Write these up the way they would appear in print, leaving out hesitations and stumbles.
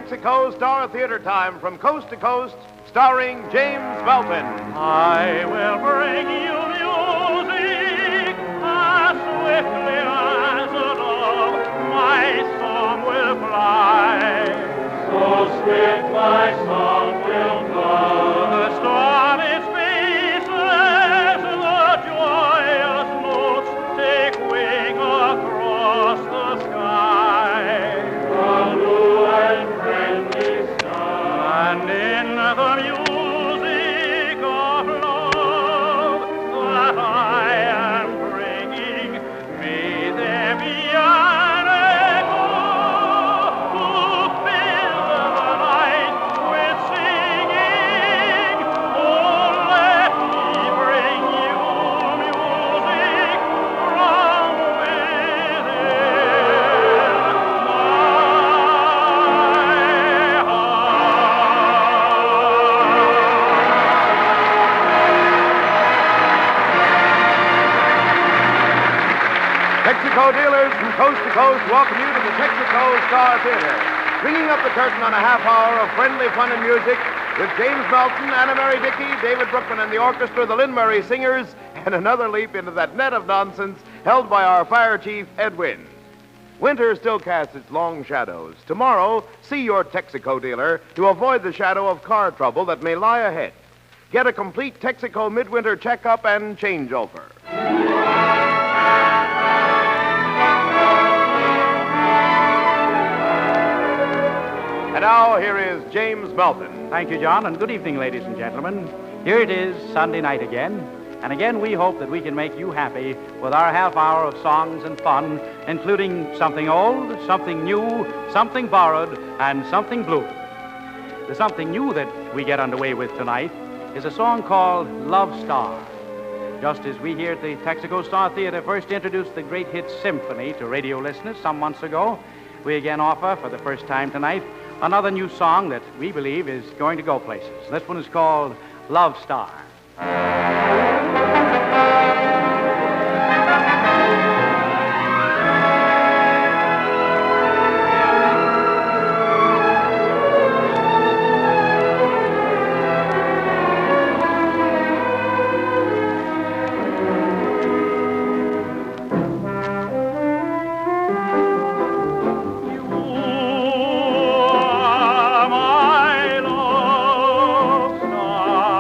Texaco Star Theater Time from coast to coast, starring James Milton. I will bring you music as swiftly as a dove. My song will fly. So swift my song will come. The storm is faceless, the joyous notes take wing across the sky. The blue and friendly sky. And in the music of love that I am bringing, may there be an echo to fill the night with singing. Oh, let me bring you music from within my heart. Texaco dealers from coast to coast welcome you to the Texaco Star Theater, bringing up the curtain on a half hour of friendly fun and music with James Milton, Anna Mary Dickey, David Brookman and the orchestra, the Lynn Murray Singers, and another leap into that net of nonsense held by our fire chief, Ed Wynn. Winter still casts its long shadows. Tomorrow, see your Texaco dealer to avoid the shadow of car trouble that may lie ahead. Get a complete Texaco midwinter checkup and changeover. And now, here is James Milton. Thank you, John, and good evening, ladies and gentlemen. Here it is, Sunday night again. And again, we hope that we can make you happy with our half hour of songs and fun, including something old, something new, something borrowed, and something blue. The something new that we get underway with tonight is a song called Love Star. Just as we here at the Texaco Star Theater first introduced the great hit Symphony to radio listeners some months ago, we again offer, for the first time tonight, another new song that we believe is going to go places. This one is called Love Star. My love star,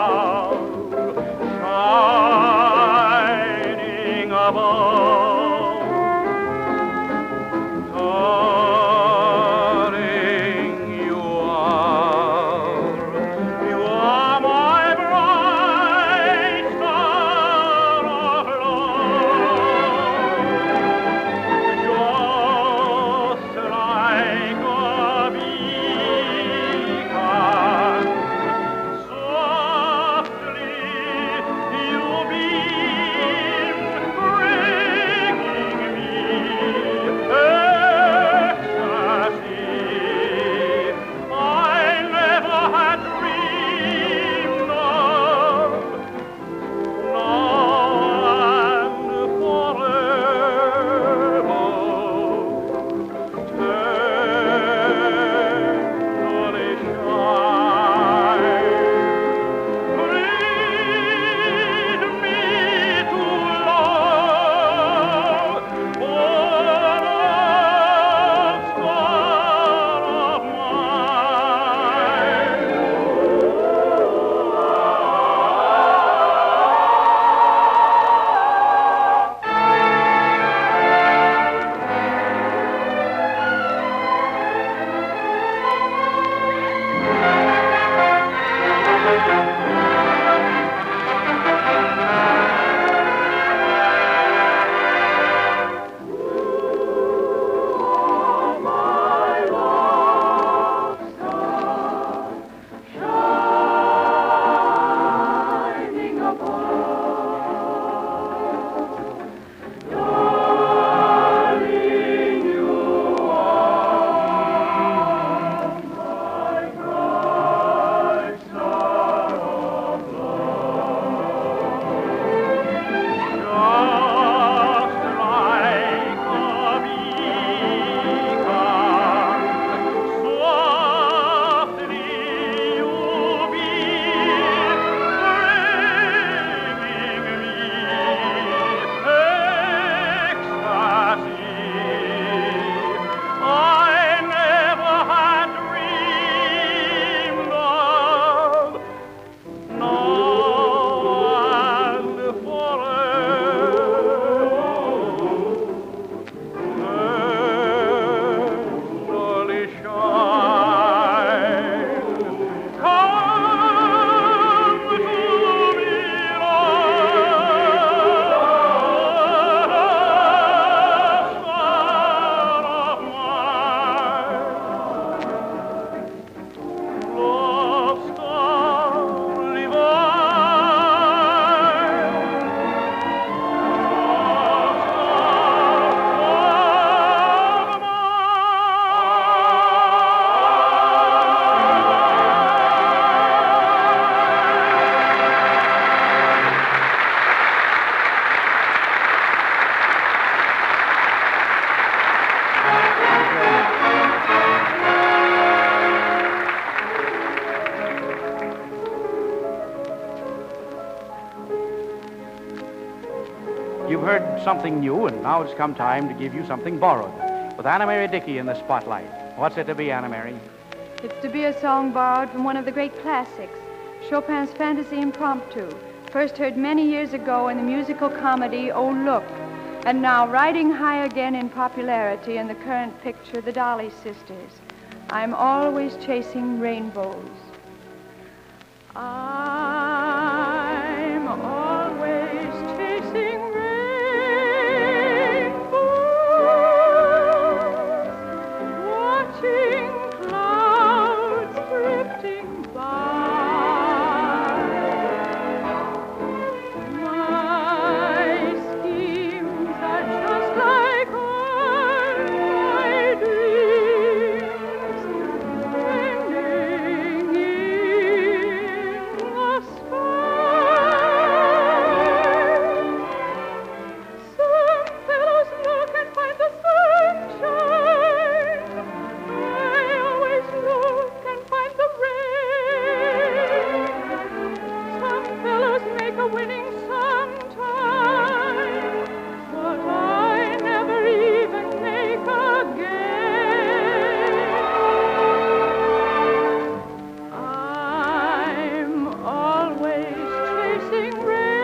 heard something new, and now it's come time to give you something borrowed. With Anna Mary Dickey in the spotlight. What's it to be, Anna Mary? It's to be a song borrowed from one of the great classics, Chopin's Fantasy Impromptu, first heard many years ago in the musical comedy Oh Look, and now riding high again in popularity in the current picture, The Dolly Sisters. I'm always chasing rainbows. I'm always chasing rainbows, watching clouds drifting by. My schemes are just like all my dreams, ending in the sky. Some fellows look and find the sunshine. I always look and find the rain. Some fellows make a winning sometime, but I never even make a game. I'm always chasing rainbows,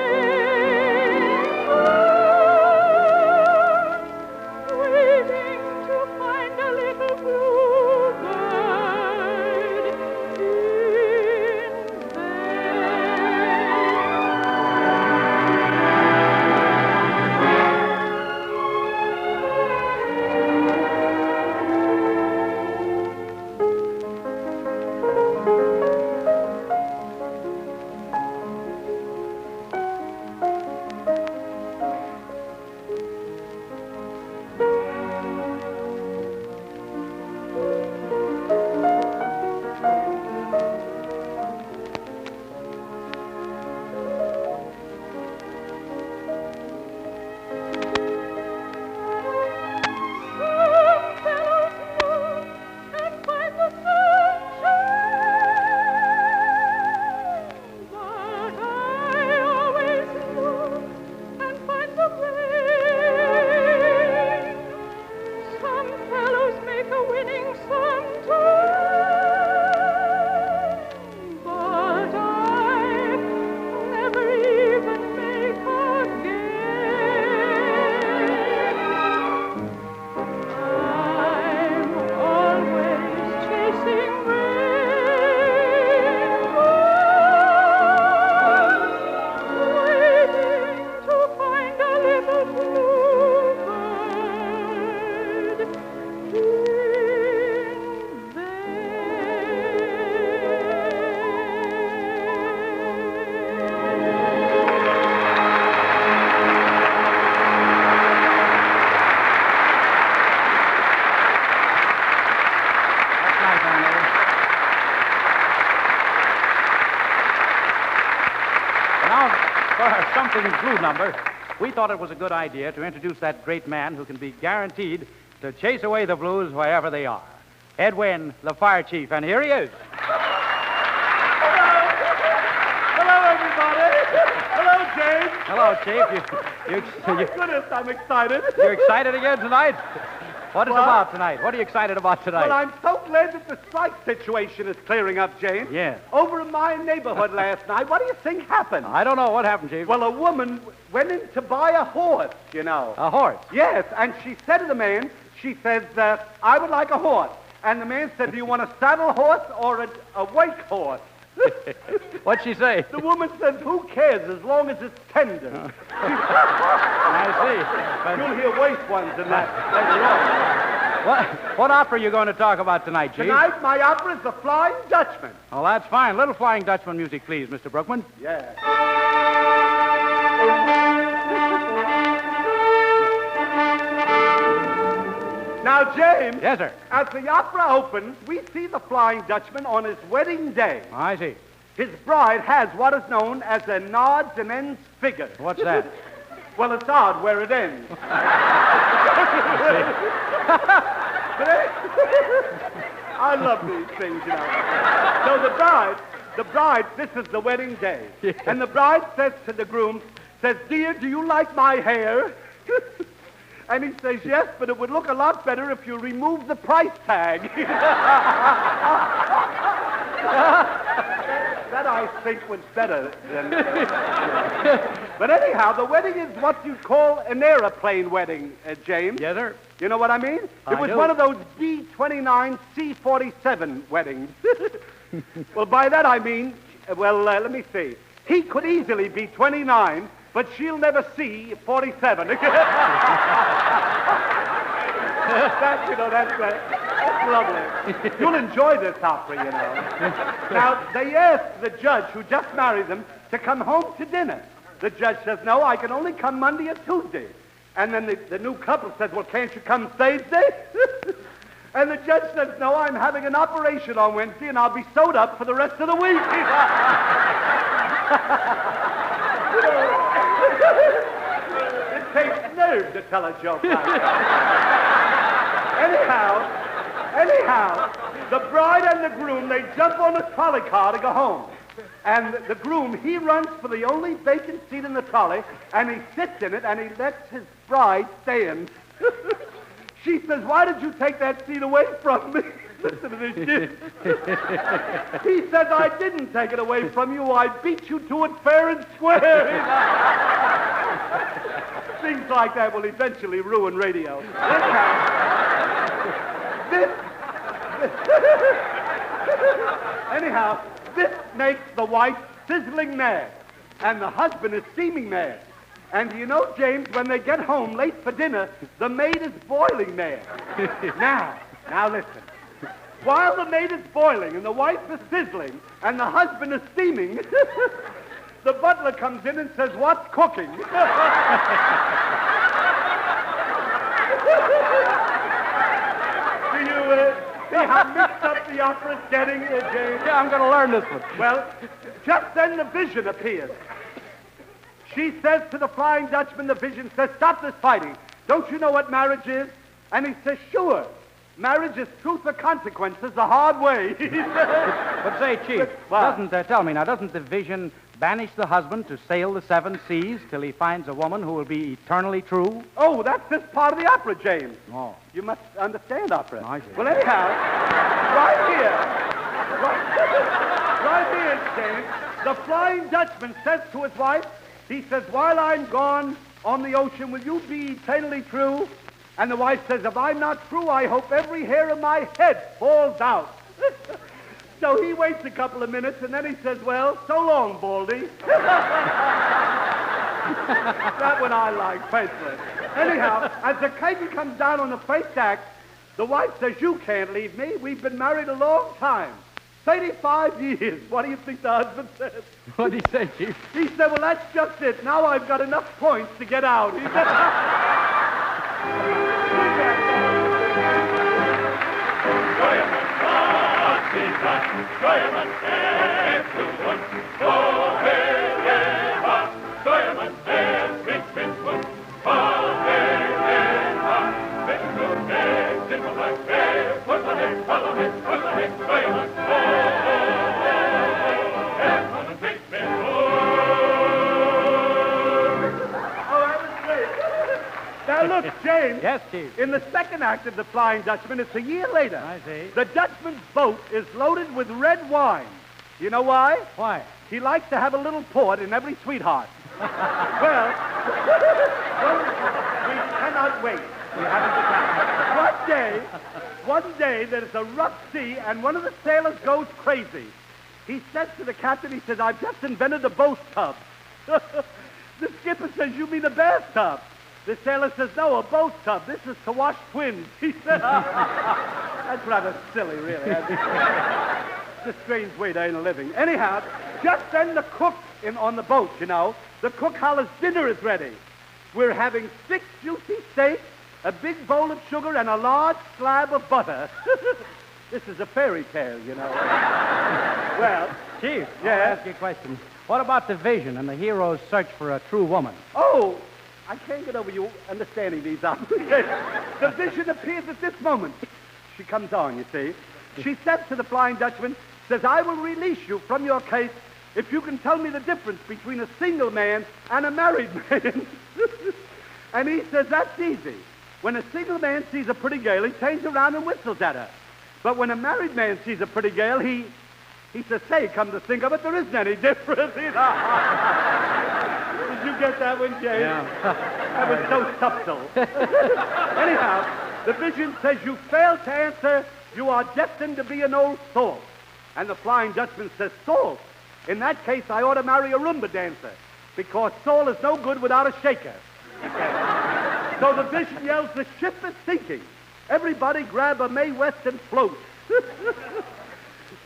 waiting to find a little bluebird in vain. Some fellows look and find the sunshine, but I always look and find the rain. Some fellows make a winning sometime, but I never even make a game. I'm always chasing rainbows, waiting to find a little bluebird in That's nice, Anna Mary. Now, for our Something Blue number, we thought it was a good idea to introduce that great man who can be guaranteed to chase away the blues wherever they are. Edwin, the fire chief, and here he is. Hello, everybody. Hello, James. Hello, Chief. My goodness, I'm excited. You're excited again tonight? What is it What? about tonight? What are you excited about tonight? Well, I'm so glad that the strike situation is clearing up, James. Yes. Over in my neighborhood last night, what do you think happened? I don't know. What happened, Chief? Well, a woman went in to buy a horse, you know. A horse. Yes, and she said to the man, she says, I would like a horse. And the man said, do you want a saddle horse or a wake horse? What'd she say? The woman said, who cares as long as it's tender? I see. You'll hear worse ones than that later on. What opera are you going to talk about tonight, Chief? Tonight, my opera is The Flying Dutchman. Oh, that's fine. Little Flying Dutchman music, please, Mr. Brookman. Yeah. Now, James. Yes, sir. As the opera opens, we see the Flying Dutchman on his wedding day. I see. His bride has what is known as a nods and ends figure. What's that? Well, it's odd where it ends. I love these things, you know. So the bride, this is the wedding day. Yeah. And the bride says to the groom, says, "Dear, do you like my hair?" And he says, "Yes, but it would look a lot better if you remove the price tag." That I think was better than... But anyhow, the wedding is what you'd call an airplane wedding, James. Yes, sir. You know what I mean? It was do. one of those D-29 C-47 weddings. Well, by that I mean, let me see. He could easily be 29, but she'll never see 47. That's lovely. You'll enjoy this opera, you know. Now, they asked the judge who just married them to come home to dinner. The judge says, "No, I can only come Monday or Tuesday." And then the new couple says, "Well, can't you come Thursday?" And the judge says, "No, I'm having an operation on Wednesday, and I'll be sewed up for the rest of the week." It takes nerve to tell a joke like that. Anyhow, the bride and the groom, they jump on a trolley car to go home. And the groom, he runs for the only vacant seat in the trolley, and he sits in it, and he lets his bride stand. She says, "Why did you take that seat away from me?" Listen to this shit. He says, "I didn't take it away from you. I beat you to it fair and square." Things like that will eventually ruin radio. Anyhow, this makes the wife sizzling mad, and the husband is steaming mad. And you know, James, when they get home late for dinner, the maid is boiling mad. Now listen. While the maid is boiling and the wife is sizzling and the husband is steaming, the butler comes in and says, "What's cooking?" Do you see how mixed up the opera's getting, James? Yeah, I'm going to learn this one. Well, just then the vision appears. She says to the Flying Dutchman, the vision says, "Stop this fighting. Don't you know what marriage is?" And he says, "Sure. Marriage is truth or consequences the hard way." But say, Chief, doesn't the vision banish the husband to sail the 7 seas till he finds a woman who will be eternally true? Oh, that's this part of the opera, James. Oh. You must understand opera. I see. Well, anyhow, right here, James, the Flying Dutchman says to his wife, he says, "While I'm gone on the ocean, will you be eternally true?" And the wife says, "If I'm not true, I hope every hair of my head falls out." So he waits a couple of minutes, and then he says, "Well, so long, Baldy." That one I like, personally. Anyhow, as the curtain comes down on the first act, the wife says, "You can't leave me. We've been married a long time. 35 years. What do you think the husband says? What did he say, Chief? He said, "Well, that's just it. Now I've got enough points to get out." He said, Now look, James. Yes, Chief. In the second act of The Flying Dutchman, it's a year later. I see. The Dutchman's boat is loaded with red wine. You know why? Why? He likes to have a little port in every sweetheart. Well, we cannot wait. We haven't the time. One day, there's a rough sea, and one of the sailors goes crazy. He says to the captain, he says, "I've just invented a boat tub." The skipper says, "You mean a bathtub?" The sailor says, "No, a boat tub. This is to wash twins." He said, "That's rather silly, really." It's a strange way to earn a living. Anyhow, just then the cook on the boat, you know, the cook hollers, "Dinner is ready. We're having 6 juicy steaks, a big bowl of sugar, and a large slab of butter." This is a fairy tale, you know. Well, Chief, yeah? I'll ask you a question. What about the vision and the hero's search for a true woman? Oh, I can't get over you understanding these opera. The vision appears at this moment. She comes on, you see. She says to the Flying Dutchman, says, "I will release you from your case if you can tell me the difference between a single man and a married man. And he says, that's easy. When a single man sees a pretty girl, he turns around and whistles at her. But when a married man sees a pretty girl, he says, say, come to think of it, there isn't any difference. Did you get that one, James? Yeah. That was so subtle. Anyhow, the vision says you failed to answer, you are destined to be an old salt. And the Flying Dutchman says, salt? In that case, I ought to marry a Roomba dancer, because salt is no good without a shaker. So the vision yells, the ship is sinking. Everybody grab a Mae West and float.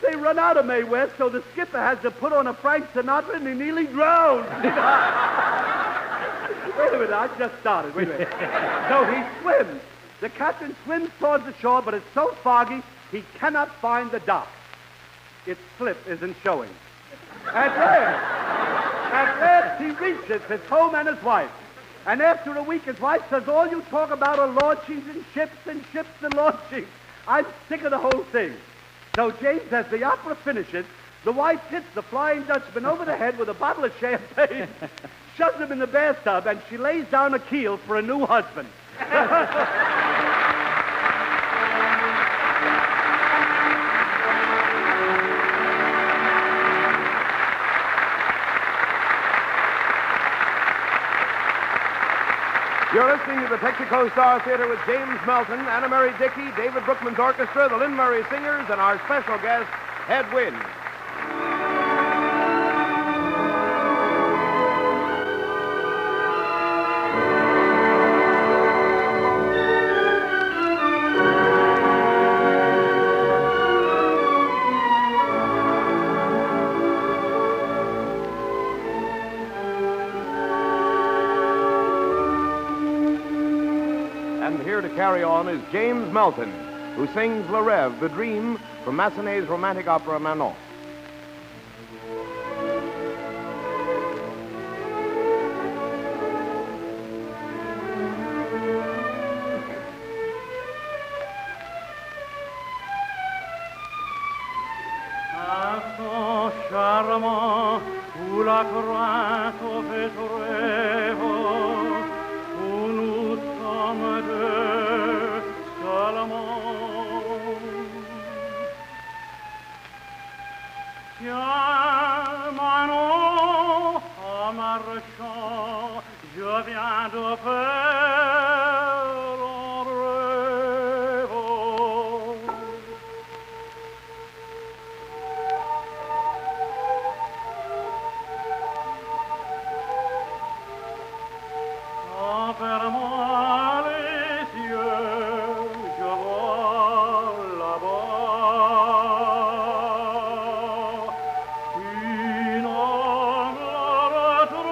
They run out of Mae West, so the skipper has to put on a Frank Sinatra and he nearly drowned. Wait a minute, I just started. Wait a minute. So he swims. The captain swims towards the shore, but it's so foggy, he cannot find the dock. Its slip isn't showing. At last, he reaches his home and his wife. And after a week, his wife says, all you talk about are launchings and ships and launchings. I'm sick of the whole thing. So James, as the opera finishes, the wife hits the Flying Dutchman over the head with a bottle of champagne, shoves him in the bathtub, and she lays down a keel for a new husband. You're listening to the Texaco Star Theater with James Melton, Anna Mary Dickey, David Brookman's orchestra, the Lynn Murray Singers, and our special guest, Ed Wynn. Here to carry on is James Melton, who sings Le Rêve, the Dream, from Massenet's romantic opera Manon. À son charmant, où la crainte fait rêve, où nous sommes deux seulement. Tiens, Manon, en marchant, je viens de faire un rêve. En fermant les yeux, je vois là-bas une ombre retraite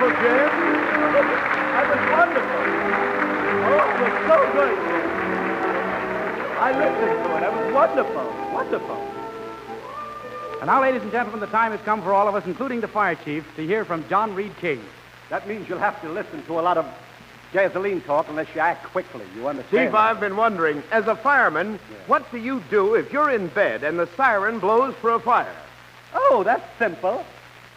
wonderful, Jim. That was wonderful. Oh, it was so good. I listened to it. That was wonderful. Wonderful. And now, ladies and gentlemen, the time has come for all of us, including the fire chief, to hear from John Reed King. That means you'll have to listen to a lot of gasoline talk unless you act quickly. You understand? Chief, I've been wondering, as a fireman, what do you do if you're in bed and the siren blows for a fire? Oh, that's simple.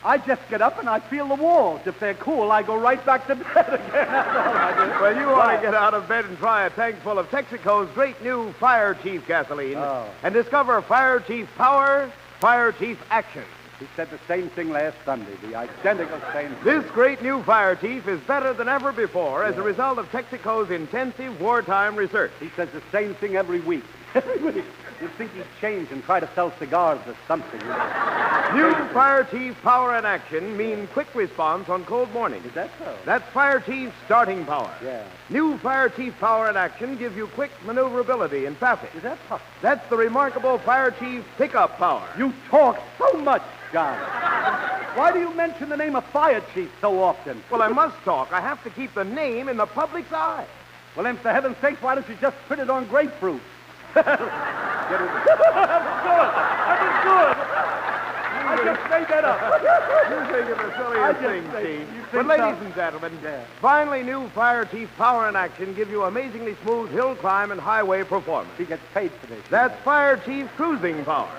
I just get up and I feel the walls. If they're cool, I go right back to bed again. That's all I do. Well, you want to get out of bed and try a tank full of Texaco's great new Fire Chief gasoline and discover Fire Chief Power, Fire Chief Action. He said the same thing last Sunday, the identical same thing. This great new Fire Chief is better than ever before as a result of Texaco's intensive wartime research. He says the same thing every week. Every week. You'd think he'd change and try to sell cigars or something. New Fire Chief Power and Action mean quick response on cold mornings. Is that so? That's Fire Chief's starting power. Yeah. New Fire Chief Power and Action give you quick maneuverability in traffic. Is that possible? That's the remarkable Fire Chief pickup power. You talk so much, John. Why do you mention the name of Fire Chief so often? Well, I must talk. I have to keep the name in the public's eye. Well, then, for heaven's sake, why don't you just print it on grapefruit? That was good. I just made that up. You think of the silliest thing, Chief. But, ladies and gentlemen, finally, new Fire Chief Power and Action give you amazingly smooth hill climb and highway performance. He gets paid for this. That's Fire Chief Cruising Power.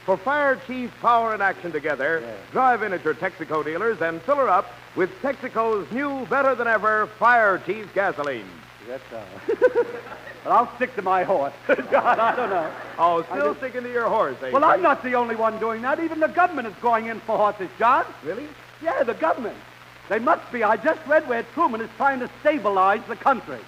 For Fire Chief Power and Action together, drive in at your Texaco dealers and fill her up with Texaco's new, better-than-ever Fire Chief gasoline. That's Well, I'll stick to my horse. God, I don't know. Oh, still sticking to your horse, eh? Well, I'm not the only one doing that. Even the government is going in for horses, John. Really? Yeah, the government. They must be. I just read where Truman is trying to stabilize the country.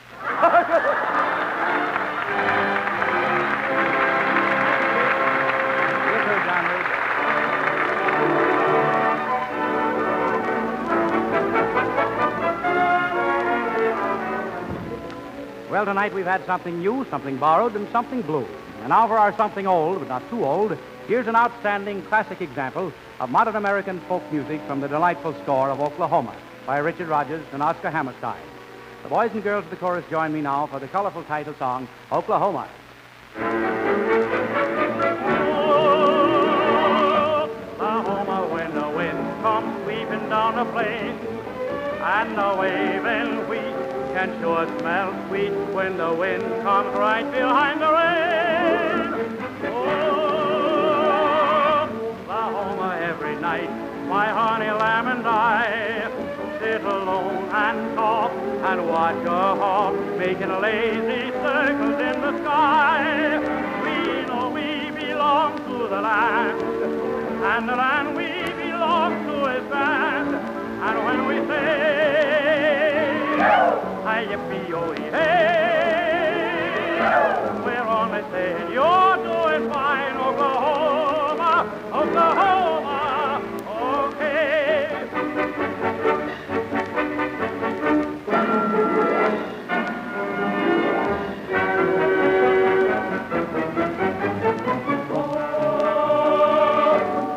Well, tonight we've had something new, something borrowed, and something blue. And now for our something old, but not too old, here's an outstanding classic example of modern American folk music from the delightful score of Oklahoma by Richard Rodgers and Oscar Hammerstein. The boys and girls of the chorus join me now for the colorful title song, Oklahoma. Oklahoma, when the wind comes sweeping down the plain, and the waving wheat can sure smell sweet when the wind comes right behind the rain. Oh, Oklahoma, every night, my honey lamb and I sit alone and talk and watch a hawk making lazy circles in the sky. We know we belong to the land, and the land we belong to is vast. And when we say, yippee-yo-hey, we're only saying you're doing fine, Oklahoma, Oklahoma, okay.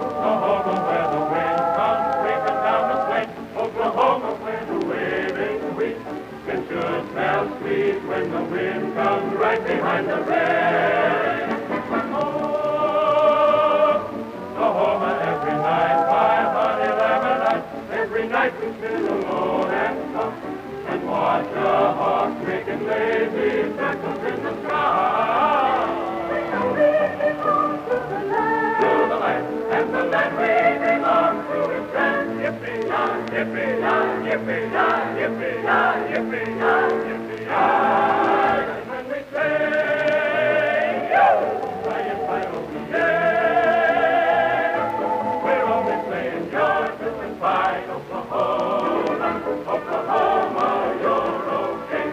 Oklahoma, where the wind comes sweeping down the plain, Oklahoma, where the waving wheat can sure smell sweet when the wind comes right behind the rain. Oh, Oklahoma, every night, my honey lamb and I, every night we sit alone and talk and watch a hawk making lazy circles in the sky. To the land, and the land we belong to is grand. Yippee-yi, yippee-yi, yippee-yi, yippee-yi, yippee-yi, yippee-yi. And when we say, yo, yeah, we're only saying you're doing fine, Oklahoma, Oklahoma, you're okay.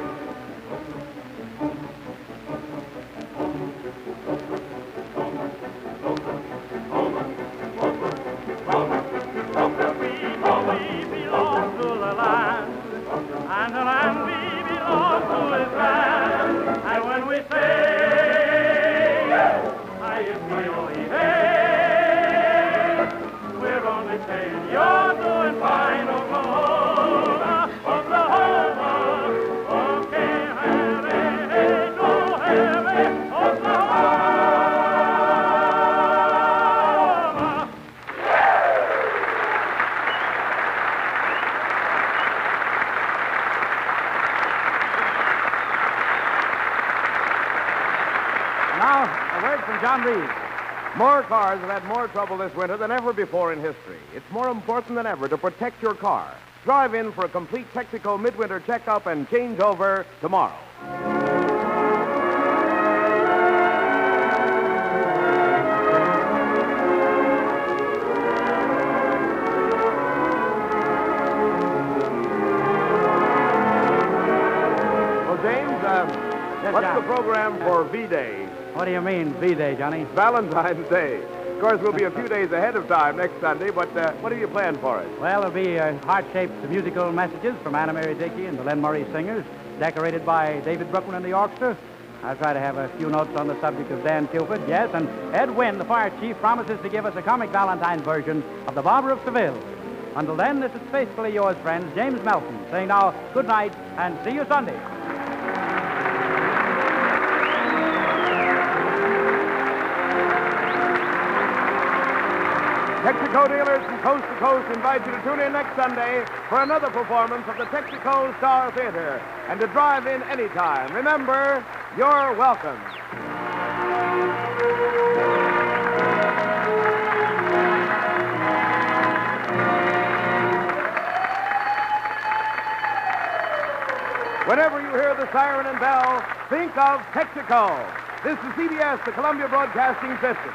We belong to the land, and the land we belong to is vast. John Reed. More cars have had more trouble this winter than ever before in history. It's more important than ever to protect your car. Drive in for a complete Texaco midwinter checkup and change over tomorrow. Well, James, what's John. the program for V-Day? What do you mean, V-Day, Johnny? Valentine's Day. Of course, we'll be a few days ahead of time next Sunday, but what do you plan for it? Well, there'll be heart-shaped musical messages from Anna Mary Dickey and the Len Murray Singers, decorated by David Brookman and the orchestra. I'll try to have a few notes on the subject of Dan Cupid, yes, and Ed Wynn, the fire chief, promises to give us a comic Valentine version of The Barber of Seville. Until then, this is faithfully yours, friends, James Melton, saying now good night and see you Sunday. Texaco dealers from coast to coast invite you to tune in next Sunday for another performance of the Texaco Star Theater and to drive in anytime. Remember, you're welcome. Whenever you hear the siren and bell, think of Texaco. This is CBS, the Columbia Broadcasting System.